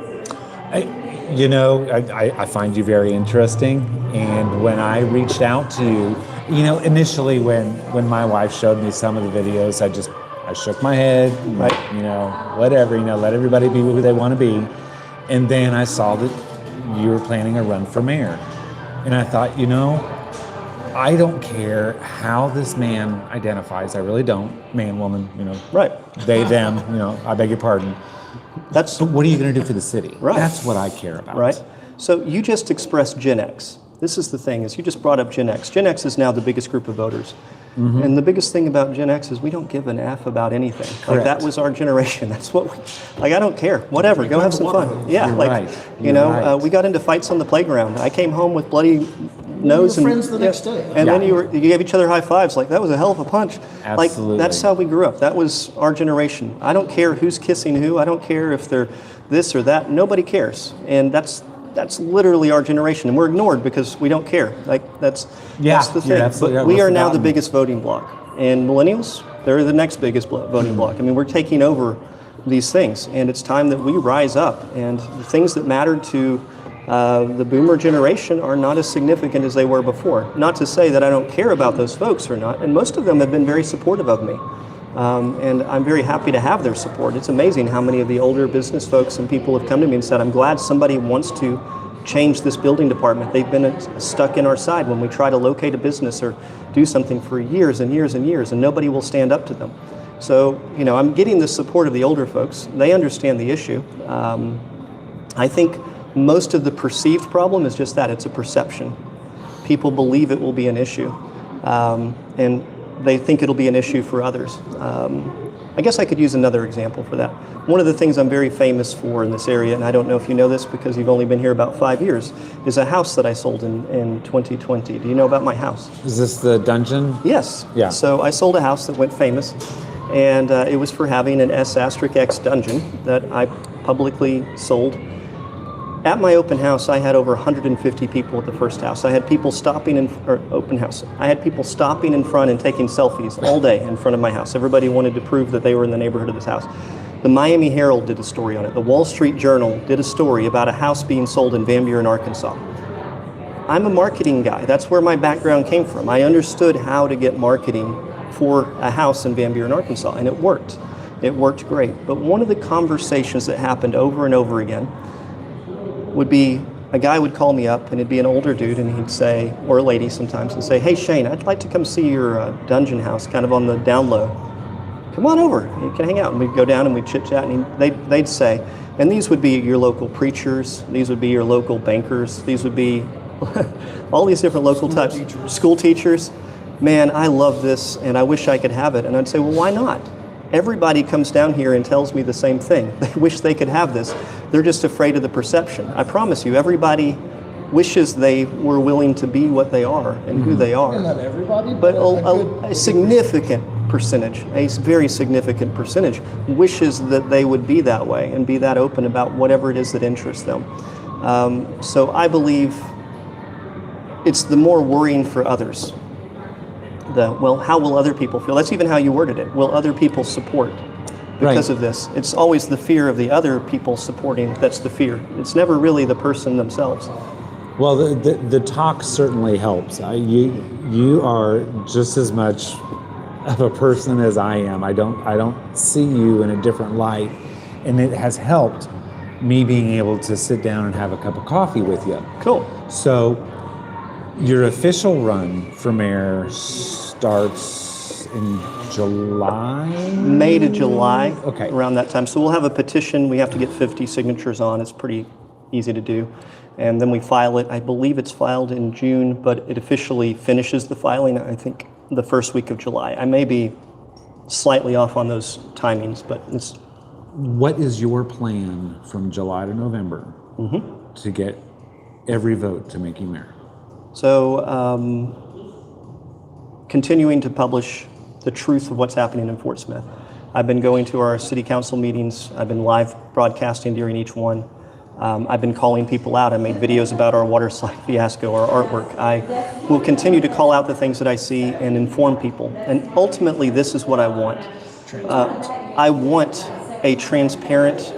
I find you very interesting, and when I reached out to you, initially when my wife showed me some of the videos, I shook my head, Right. Whatever, let everybody be who they want to be, and then I saw that you were planning a run for mayor, and I thought, I don't care how this man identifies. I really don't. Man, woman, Right. they, them, I beg your pardon. That's But what are you going to do for the city? Right. That's what I care about. right. So you just expressed Gen X. This is the thing, is you just brought up Gen X. Gen X is now the biggest group of voters. And the biggest thing about Gen X is we don't give an F about anything. Like, that Correct. was our generation. That's what I don't care. Whatever, go have some fun. Yeah, You're like, right. You're right. we got into fights on the playground. I came home with bloody nose were and friends the next day. and Yeah. then you gave each other high fives. Like, that was a hell of a punch. Absolutely. Like, that's how we grew up. That was our generation. I don't care who's kissing who. I don't care if they're this or that. Nobody cares, and that's literally our generation, and we're ignored because we don't care. Like, that's the you're thing. absolutely But right. we We're are now the forgotten. biggest voting bloc, and millennials, they're the next biggest voting bloc. I mean, we're taking over these things, and it's time that we rise up. And the things that mattered to the boomer generation are not as significant as they were before. Not to say that I don't care about those folks or not, and most of them have been very supportive of me. And I'm very happy to have their support. It's amazing how many of the older business folks and people have come to me and said, I'm glad somebody wants to change this building department. They've been stuck in our side when we try to locate a business or do something for years and years and years, and nobody will stand up to them. So, I'm getting the support of the older folks. They understand the issue. I think most of the perceived problem is just that. It's a perception. People believe it will be an issue. And they think it'll be an issue for others. I guess I could use another example for that. One of the things I'm very famous for in this area, and I don't know if you know this because you've only been here about 5 years, is a house that I sold in 2020. Do you know about my house? Is this the dungeon? Yes. Yeah. So I sold a house that went famous, and it was for having an S*X dungeon that I publicly sold. At my open house, I had over 150 people at the first house. I had people stopping open house. I had people stopping in front and taking selfies all day in front of my house. Everybody wanted to prove that they were in the neighborhood of this house. The Miami Herald did a story on it. The Wall Street Journal did a story about a house being sold in Van Buren, Arkansas. I'm a marketing guy. That's where my background came from. I understood how to get marketing for a house in Van Buren, Arkansas, and it worked. It worked great. But one of the conversations that happened over and over again would be a guy would call me up, and it'd be an older dude, and he'd say, or a lady sometimes, and say, hey Shane, I'd like to come see your dungeon house kind of on the down low. Come on over, you can hang out. And we'd go down and we'd chit chat, and they'd say, and these would be your local preachers, these would be your local bankers, these would be all these different local types, school teachers. Man, I love this and I wish I could have it. And I'd say, well, why not? Everybody comes down here and tells me the same thing. They wish they could have this. They're just afraid of the perception. I promise you, everybody wishes they were willing to be what they are and who they are. And not everybody, But a a significant percentage, a very significant percentage, wishes that they would be that way and be that open about whatever it is that interests them. So I believe it's the more worrying for others. Well, how will other people feel? That's even how you worded it. Will other people support because Right. of this? It's always the fear of the other people supporting that's the fear. It's never really the person themselves. Well, the talk certainly helps. You are just as much of a person as I am. I don't see you in a different light, and it has helped me being able to sit down and have a cup of coffee with you. Cool. So, your official run for mayor starts in July? May to July, Okay. around that time. So we'll have a petition we have to get 50 signatures on. It's pretty easy to do. And then we file it. I believe it's filed in June, but it officially finishes the filing, I think, the first week of July. I may be slightly off on those timings, but it's What is your plan from July to November to get every vote to make you mayor? so continuing to publish the truth of what's happening in Fort Smith. I've been going to our city council meetings. I've been live broadcasting during each one. I've been calling people out. I made videos about our water slide fiasco, our artwork. I will continue to call out the things that I see and inform people. And ultimately, this is what I want. I want a transparent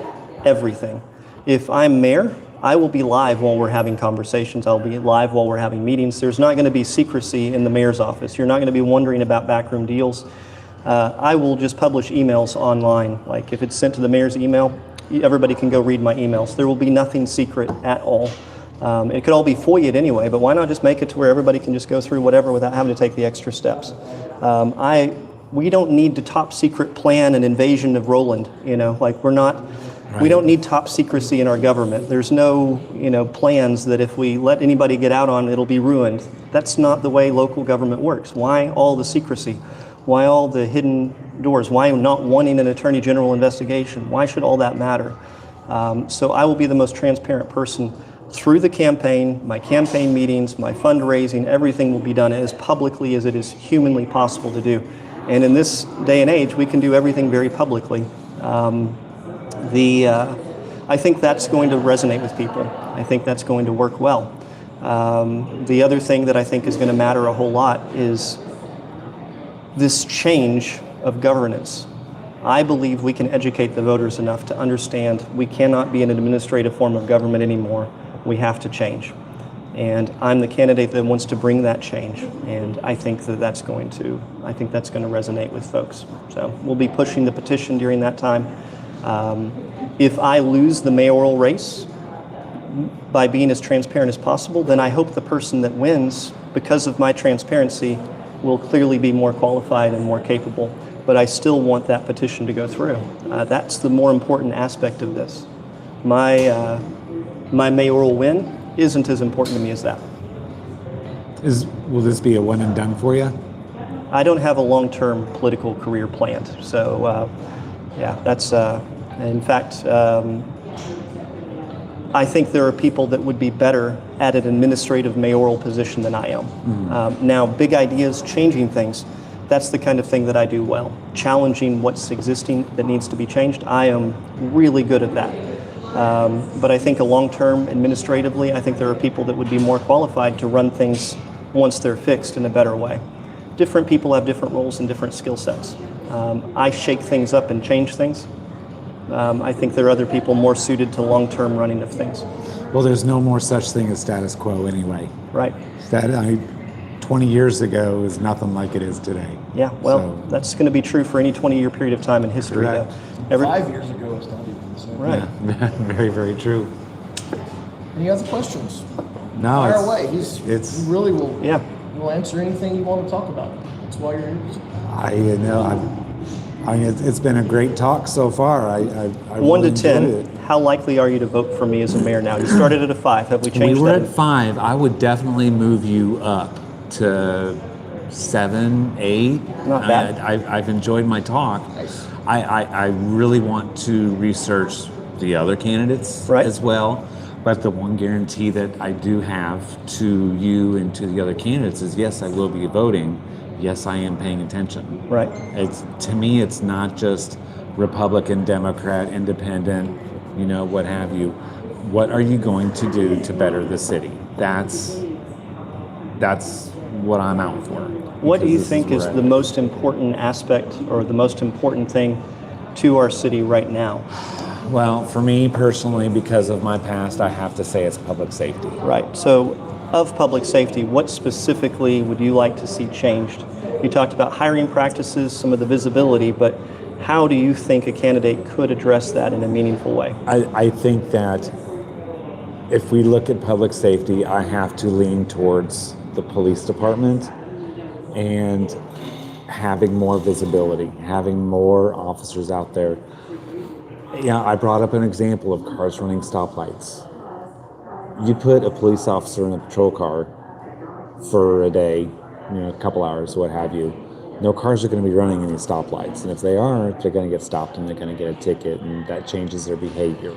everything. If I'm mayor, I will be live while we're having conversations. I'll be live while we're having meetings. There's not going to be secrecy in the mayor's office. You're not going to be wondering about backroom deals. I will just publish emails online. Like if it's sent to the mayor's email, everybody can go read my emails. There will be nothing secret at all. It could all be FOIA'd anyway, but why not just make it to where everybody can just go through whatever without having to take the extra steps? We don't need to top secret plan an invasion of Roland. We don't need top secrecy in our government. There's no, plans that if we let anybody get out on, it'll be ruined. That's not the way local government works. Why all the secrecy? Why all the hidden doors? Why not wanting an attorney general investigation? Why should all that matter? So I will be the most transparent person through the campaign, my campaign meetings, my fundraising, everything will be done as publicly as it is humanly possible to do. And in this day and age, we can do everything very publicly. I think that's going to resonate with people. I think that's going to work well. The other thing that I think is going to matter a whole lot is this change of governance. I believe we can educate the voters enough to understand we cannot be an administrative form of government anymore. We have to change. And I'm the candidate that wants to bring that change. And I think that's going to resonate with folks. So we'll be pushing the petition during that time. If I lose the mayoral race by being as transparent as possible, then I hope the person that wins, because of my transparency, will clearly be more qualified and more capable. But I still want that petition to go through. That's the more important aspect of this. My mayoral win isn't as important to me as that. Will this be a one and done for you? I don't have a long-term political career planned. So, that's, in fact, I think there are people that would be better at an administrative mayoral position than I am. Mm-hmm. Now, big ideas, changing things, that's the kind of thing that I do well. Challenging what's existing that needs to be changed, I am really good at that. But I think a long-term administratively, I think there are people that would be more qualified to run things once they're fixed in a better way. Different people have different roles and different skill sets. I shake things up and change things. I think there are other people more suited to long-term running of things. Well, there's no more such thing as status quo anyway. Right. 20 years ago is nothing like it is today. Yeah, well, that's going to be true for any 20-year period of time in history. 5 years ago, it's not even the same. Right. Yeah, very, very true. Any other questions? No, Fire away. He really will. Yeah. Will answer anything you want to talk about. That's why you're here. It's been a great talk so far. I 1 to 10, how likely are you to vote for me as a mayor now? You started at a 5. Have we changed that? We were at 5. I would definitely move you up to 7, 8. Not bad. I've enjoyed my talk. Nice. I really want to research the other candidates as well. But the one guarantee that I do have to you and to the other candidates is, yes, I will be voting. Yes, I am paying attention. Right. To me, it's not just Republican, Democrat, Independent, what have you. What are you going to do to better the city? That's what I'm out for. What do you think is the most important aspect or the most important thing to our city right now? Well, for me personally, because of my past, I have to say it's public safety. Right. So, of public safety, what specifically would you like to see changed? You talked about hiring practices, some of the visibility, but how do you think a candidate could address that in a meaningful way? I think that if we look at public safety, I have to lean towards the police department and having more visibility, having more officers out there. Yeah, I brought up an example of cars running stoplights. You put a police officer in a patrol car for a day, a couple hours, what have you. No cars are going to be running any stoplights. And if they are, they're going to get stopped and they're going to get a ticket, and that changes their behavior.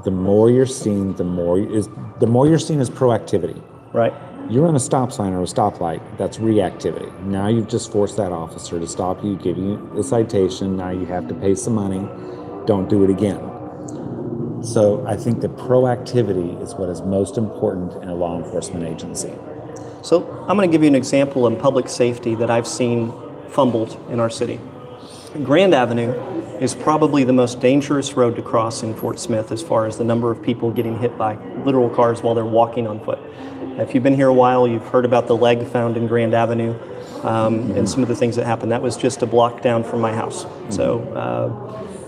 The more you're seen, the more you're seen as proactivity. Right. You run a stop sign or a stoplight, that's reactivity. Now you've just forced that officer to stop you, give you a citation. Now you have to pay some money. Don't do it again. So I think that proactivity is what is most important in a law enforcement agency. So I'm going to give you an example in public safety that I've seen fumbled in our city. Grand Avenue is probably the most dangerous road to cross in Fort Smith as far as the number of people getting hit by literal cars while they're walking on foot. If you've been here a while, you've heard about the leg found in Grand Avenue and some of the things that happened. That was just a block down from my house. So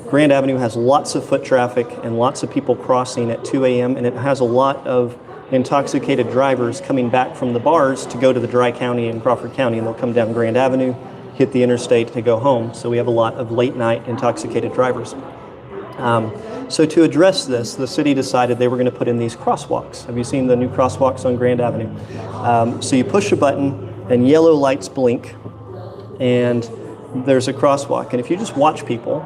Grand Avenue has lots of foot traffic and lots of people crossing at 2 a.m. and it has a lot of intoxicated drivers coming back from the bars to go to the Dry County and Crawford County, and they'll come down Grand Avenue, hit the interstate to go home. So we have a lot of late night intoxicated drivers. So to address this, the city decided they were going to put in these crosswalks. Have you seen the new crosswalks on Grand Avenue? So you push a button and yellow lights blink and there's a crosswalk. And if you just watch people,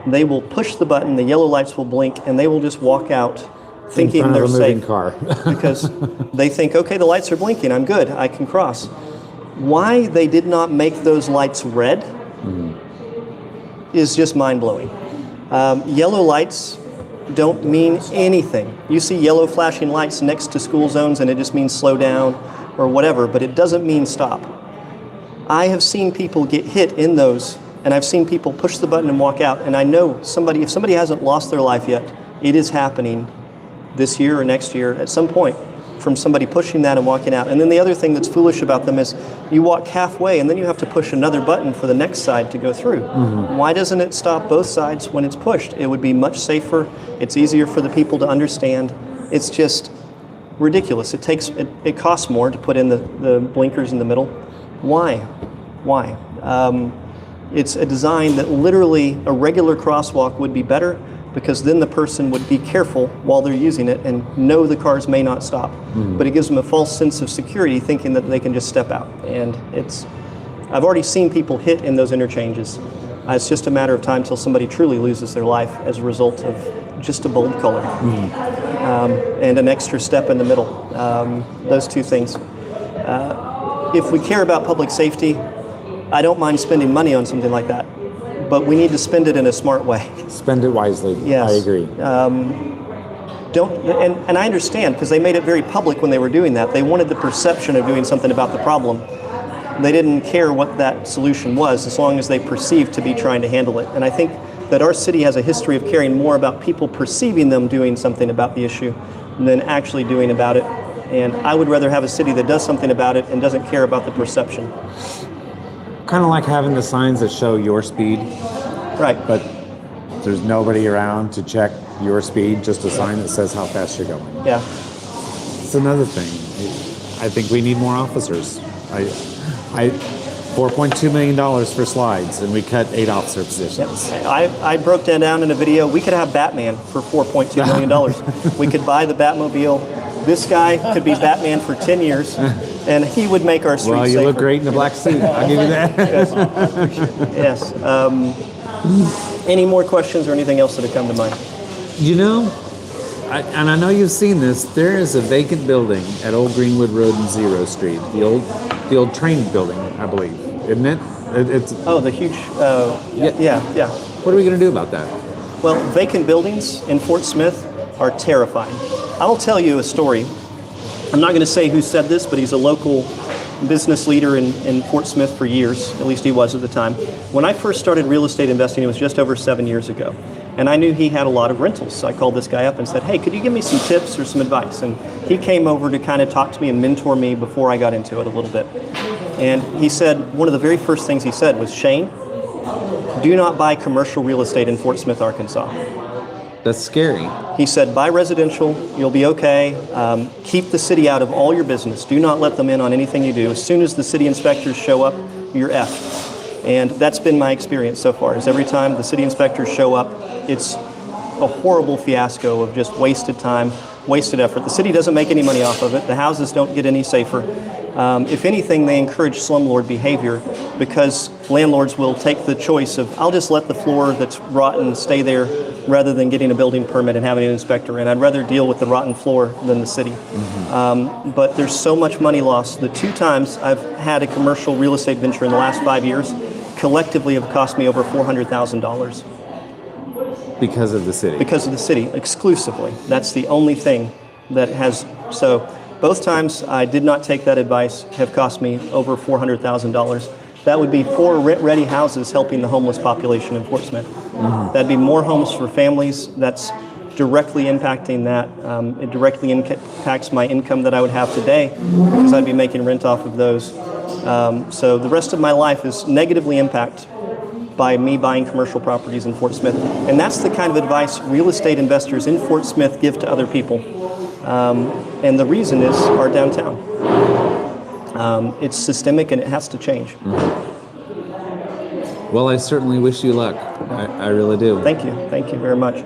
they will push the button, the yellow lights will blink, and they will just walk out thinking front they're of a moving safe car. because they think, okay, the lights are blinking, I'm good, I can cross. Why they did not make those lights red is just mind-blowing. Yellow lights don't mean anything. You see yellow flashing lights next to school zones and it just means slow down or whatever, but it doesn't mean stop. I have seen people get hit in those, and I've seen people push the button and walk out, and I know if somebody hasn't lost their life yet, it is happening this year or next year at some point from somebody pushing that and walking out. And then the other thing that's foolish about them is you walk halfway and then you have to push another button for the next side to go through. Why doesn't it stop both sides when it's pushed? It would be much safer. It's easier for the people to understand. It's just ridiculous. It costs more to put in the blinkers in the middle. Why? It's a design that literally a regular crosswalk would be better, because then the person would be careful while they're using it and know the cars may not stop. But it gives them a false sense of security thinking that they can just step out. And I've already seen people hit in those interchanges. It's just a matter of time till somebody truly loses their life as a result of just a bold color and an extra step in the middle. Those two things. If we care about public safety, I don't mind spending money on something like that, but we need to spend it in a smart way. Spend it wisely. Yes. I agree. And I understand, because they made it very public when they were doing that. They wanted the perception of doing something about the problem. They didn't care what that solution was, as long as they perceived to be trying to handle it. And I think that our city has a history of caring more about people perceiving them doing something about the issue than actually doing about it. And I would rather have a city that does something about it and doesn't care about the perception. Kind of like having the signs that show your speed, Right. but there's nobody around to check your speed, just a sign that says how fast you're going. Yeah. It's another thing. I think we need more officers. $4.2 million for slides, and we cut 8 officer positions. I broke that down in a video. We could have Batman for $4.2 million. We could buy the Batmobile. This guy could be Batman for 10 years, and he would make our streets Well, you safer. look great in a black suit. I'll give you that. Yes. Any more questions or anything else that have come to mind? You know, and I know you've seen this, there is a vacant building at Old Greenwood Road and Zero Street, the old train building, I believe, isn't it? It's Oh, the huge, yeah. What are we going to do about that? Well, vacant buildings in Fort Smith are terrifying. I'll tell you a story. I'm not going to say who said this, but he's a local business leader in Fort Smith for years, at least he was at the time. When I first started real estate investing, it was just over 7 years ago. And I knew he had a lot of rentals. So I called this guy up and said, hey, could you give me some tips or some advice? And he came over to kind of talk to me and mentor me before I got into it a little bit. And he said, one of the very first things he said was, Shane, do not buy commercial real estate in Fort Smith, Arkansas. That's scary. He said, buy residential, you'll be okay. Keep the city out of all your business. Do not let them in on anything you do. As soon as the city inspectors show up, you're effed. And that's been my experience so far, is every time the city inspectors show up, it's a horrible fiasco of just wasted time, wasted effort. The city doesn't make any money off of it. The houses don't get any safer. If anything, they encourage slumlord behavior, because landlords will take the choice of, I'll just let the floor that's rotten stay there rather than getting a building permit and having an inspector in. I'd rather deal with the rotten floor than the city. But there's so much money lost. The 2 times I've had a commercial real estate venture in the last 5 years collectively have cost me over $400,000. Because of the city. Because of the city, exclusively. That's the only thing that has, so both times I did not take that advice, have cost me over $400,000. That would be 4 rent-ready houses helping the homeless population in Fort Smith. That'd be more homes for families. That's directly impacting that. It directly impacts my income that I would have today, because I'd be making rent off of those. So the rest of my life is negatively impacted by me buying commercial properties in Fort Smith. And that's the kind of advice real estate investors in Fort Smith give to other people. And the reason is our downtown. It's systemic and it has to change. Well, I certainly wish you luck. I really do. Thank you. Thank you very much.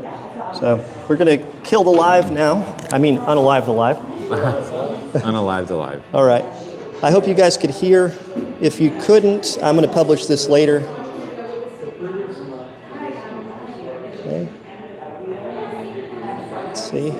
So we're going to kill the live now. I mean, unalive the live. Unalive the live. All right. I hope you guys could hear. If you couldn't, I'm going to publish this later. Okay. Let's see.